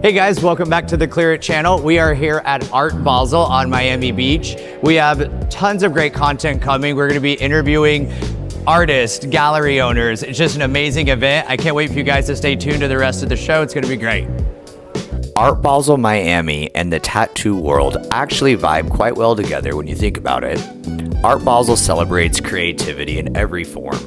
Hey guys, welcome back to the CLEARiT channel. We are here at Art Basel on Miami Beach. We have tons of great content coming. We're gonna be interviewing artists, gallery owners. It's just an amazing event. I can't wait for you guys to stay tuned to the rest of the show. It's gonna be great. Art Basel Miami and the tattoo world actually vibe quite well together when you think about it. Art Basel celebrates creativity in every form,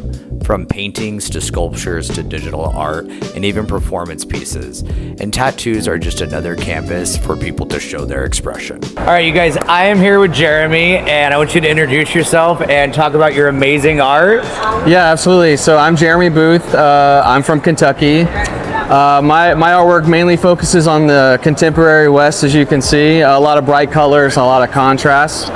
from paintings to sculptures to digital art and even performance pieces. And tattoos are just another canvas for people to show their expression. All right, you guys, I am here with Jeremy and I want you to introduce yourself and talk about your amazing art. Yeah, absolutely. So I'm Jeremy Booth. I'm from Kentucky. My artwork mainly focuses on the contemporary West, as you can see. A lot of bright colors, a lot of contrast.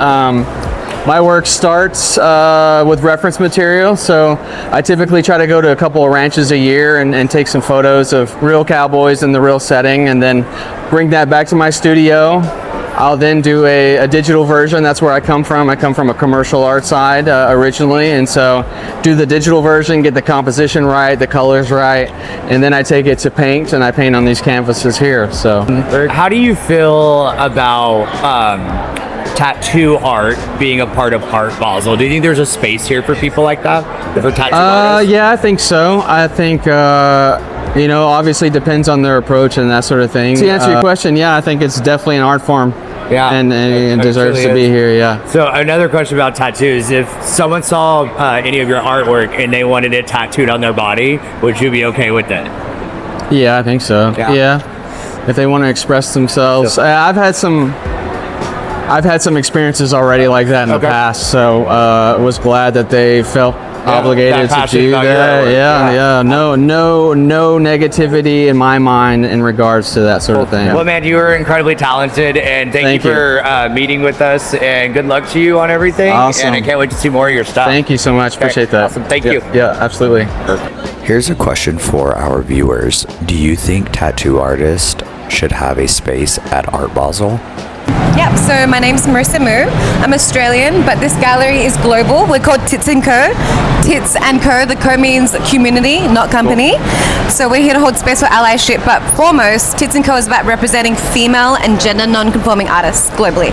My work starts with reference material, so I typically try to go to a couple of ranches a year and take some photos of real cowboys in the real setting, and then bring that back to my studio. I'll then do a digital version. That's where I come from. I come from a commercial art side originally, and so do the digital version, get the composition right, the colors right, and then I take it to paint, and I paint on these canvases here. So, how do you feel about tattoo art being a part of Art Basel? Do you think there's a space here for people like that? For tattoo artists? Yeah, I think so. I think, you know, obviously depends on their approach and that sort of thing. To answer your question, yeah, I think it's definitely an art form. Yeah, and deserves to be here, yeah. So another question about tattoos. If someone saw any of your artwork and they wanted it tattooed on their body, would you be okay with it? Yeah, I think so. Yeah. If they want to express themselves. I've had some experiences already like that in the past, so was glad that they felt obligated to do that. Yeah. No negativity in my mind in regards to that sort of thing. Well, man, you are incredibly talented, and thank you for meeting with us, and good luck to you on everything. Awesome. And I can't wait to see more of your stuff. Thank you so much. Appreciate that. Awesome. Thank you. Yeah, absolutely. Here's a question for our viewers. Do you think tattoo artists should have a space at Art Basel? Yep, so my name's Marissa Moo. I'm Australian, but this gallery is global. We're called Tits & Co. Tits & Co. The Co means community, not company. Cool. So we're here to hold space for allyship, but foremost, Tits & Co. is about representing female and gender non-conforming artists globally.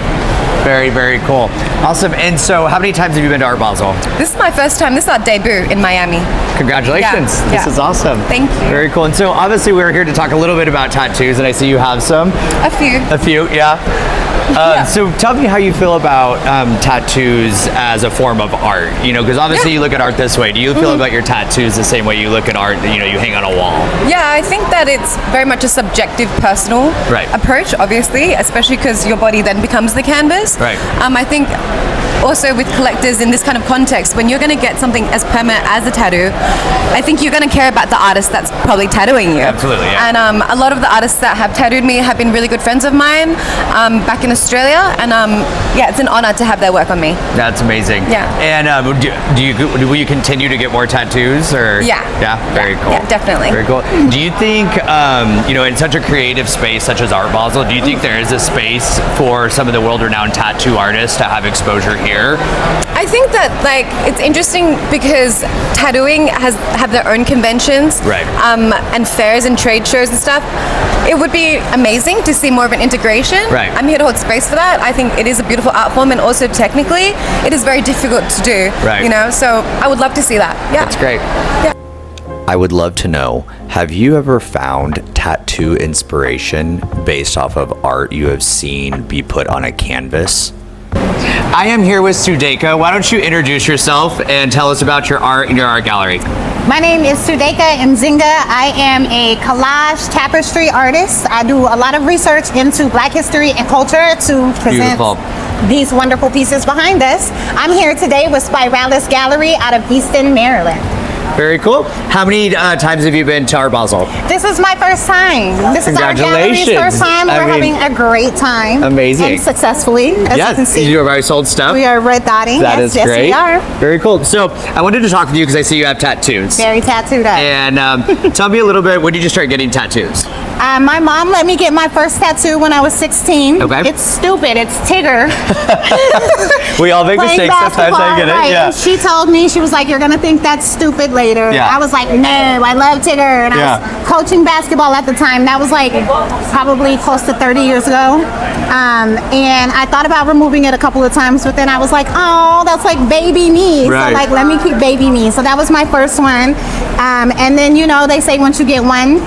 Very, very cool. Awesome. And so how many times have you been to Art Basel? This is my first time. This is our debut in Miami. Congratulations. Yeah. This is awesome. Thank you. Very cool. And so obviously we're here to talk a little bit about tattoos, and I see you have some. A few. A few, yeah. So tell me how you feel about tattoos as a form of art. You know, because obviously you look at art this way. Do you feel about your tattoos the same way you look at art that, you know, you hang on a wall? Yeah, I think that it's very much a subjective, personal approach, obviously, especially because your body then becomes the canvas. Right. I think also with collectors in this kind of context, when you're going to get something as permanent as a tattoo, I think you're going to care about the artist that's probably tattooing you. Absolutely, yeah. And a lot of the artists that have tattooed me have been really good friends of mine back in Australia, and yeah, it's an honor to have their work on me. That's amazing. Yeah. And will you continue to get more tattoos, or? Yeah. Yeah, very cool. Yeah, definitely. Very cool. Do you think, you know, in such a creative space such as Art Basel, do you think there is a space for some of the world-renowned tattoo artists to have exposure here? I think that, like, it's interesting because tattooing have their own conventions, and fairs and trade shows and stuff. It would be amazing to see more of an integration. Right. I'm here to hold space for that. I think it is a beautiful art form, and also technically, it is very difficult to do. Right. You know, so I would love to see that. Yeah. That's great. Yeah. I would love to know, have you ever found tattoo inspiration based off of art you have seen be put on a canvas? I am here with Sudeika. Why don't you introduce yourself and tell us about your art and your art gallery? My name is Sudeika Nzinga. I am a collage tapestry artist. I do a lot of research into Black history and culture to present these wonderful pieces behind us. I'm here today with Spiralis Gallery out of Easton, Maryland. Very cool. How many times have you been to Art Basel? This is my first time. This is our gallery's first time. We're having a great time. Amazing. And successfully, as you can see. You have already sold stuff? We are red dotting. That is great. Yes, we are. Very cool. So I wanted to talk with you because I see you have tattoos. Very tattooed up. And tell me a little bit, when did you start getting tattoos? My mom let me get my first tattoo when I was 16. Okay. It's stupid. It's Tigger. We all make Playing mistakes sometimes. I basketball, get it. right. Yeah. And she told me, she was like, you're gonna think that's stupid later. Yeah. I was like, no, I love Tigger. And I was coaching basketball at the time. That was like probably close to 30 years ago. And I thought about removing it a couple of times, but then I was like, oh, that's like baby me. Right. So like, let me keep baby me. So that was my first one. And then, you know, they say once you get one,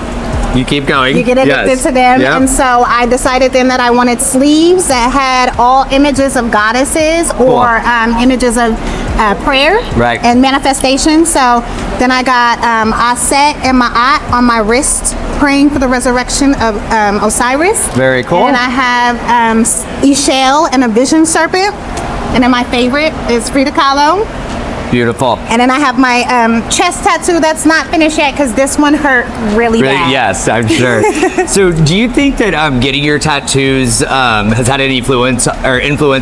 You keep going. you get addicted to them. Yep. And so I decided then that I wanted sleeves that had all images of goddesses or images of prayer Right. and manifestation. So then I got Aset and Ma'at on my wrist, praying for the resurrection of Osiris. Very cool. And I have Ishel and a vision serpent. And then my favorite is Frida Kahlo. Beautiful. And then I have my chest tattoo that's not finished yet because this one hurt really bad. Yes, I'm sure. So, do you think that getting your tattoos has had any influence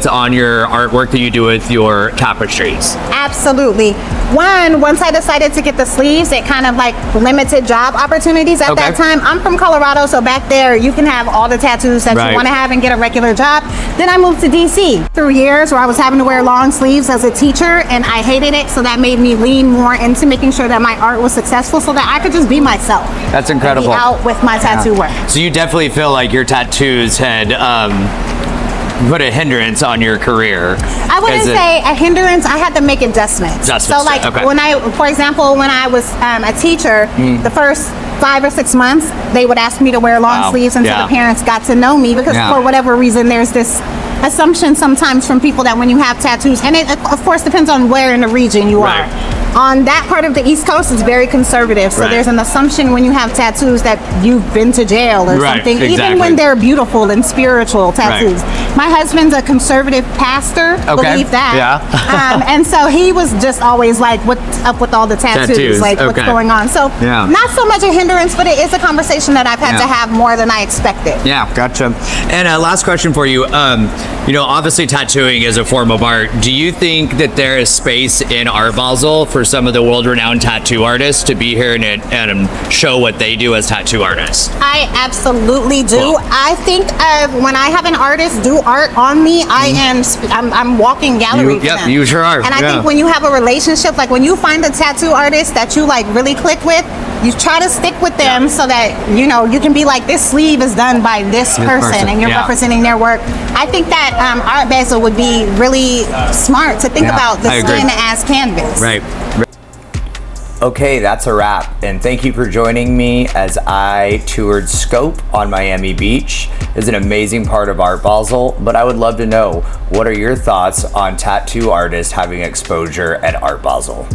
on your artwork that you do with your tapestries? Absolutely. Once I decided to get the sleeves, it kind of like limited job opportunities at that time. I'm from Colorado, so back there you can have all the tattoos that Right. you want to have and get a regular job. Then I moved to DC through years where I was having to wear long sleeves as a teacher, and I hated it. So that made me lean more into making sure that my art was successful, so that I could just be myself. That's and incredible. Be out with my tattoo work. So you definitely feel like your tattoos had put a hindrance on your career. I wouldn't say a hindrance. I had to make adjustments. So like when for example, when I was a teacher, the first 5 or 6 months, they would ask me to wear long sleeves until the parents got to know me, because for whatever reason, there's this assumption sometimes from people that when you have tattoos, and it of course depends on where in the region you are. On that part of the East Coast, it's very conservative. So there's an assumption when you have tattoos that you've been to jail or something, even when they're beautiful and spiritual tattoos. My husband's a conservative pastor, believe that. And so he was just always like, what's up with all the tattoos? Like, what's going on? So not so much a hindrance, but it is a conversation that I've had to have more than I expected. Yeah, gotcha. And last question for you. You know, obviously tattooing is a form of art. Do you think that there is space in Art Basel for some of the world-renowned tattoo artists to be here and show what they do as tattoo artists? I absolutely do. Cool. I think when I have an artist do art on me, I'm walking gallery. Yep, you sure are. And I think when you have a relationship, like when you find a tattoo artist that you like really click with, you try to stick with them so that you know you can be like, this sleeve is done by this person and you're representing their work. I think that Art Basel would be really smart to think about the skin as canvas. Right. Okay, that's a wrap. And thank you for joining me as I toured Scope on Miami Beach. It's an amazing part of Art Basel, but I would love to know, what are your thoughts on tattoo artists having exposure at Art Basel?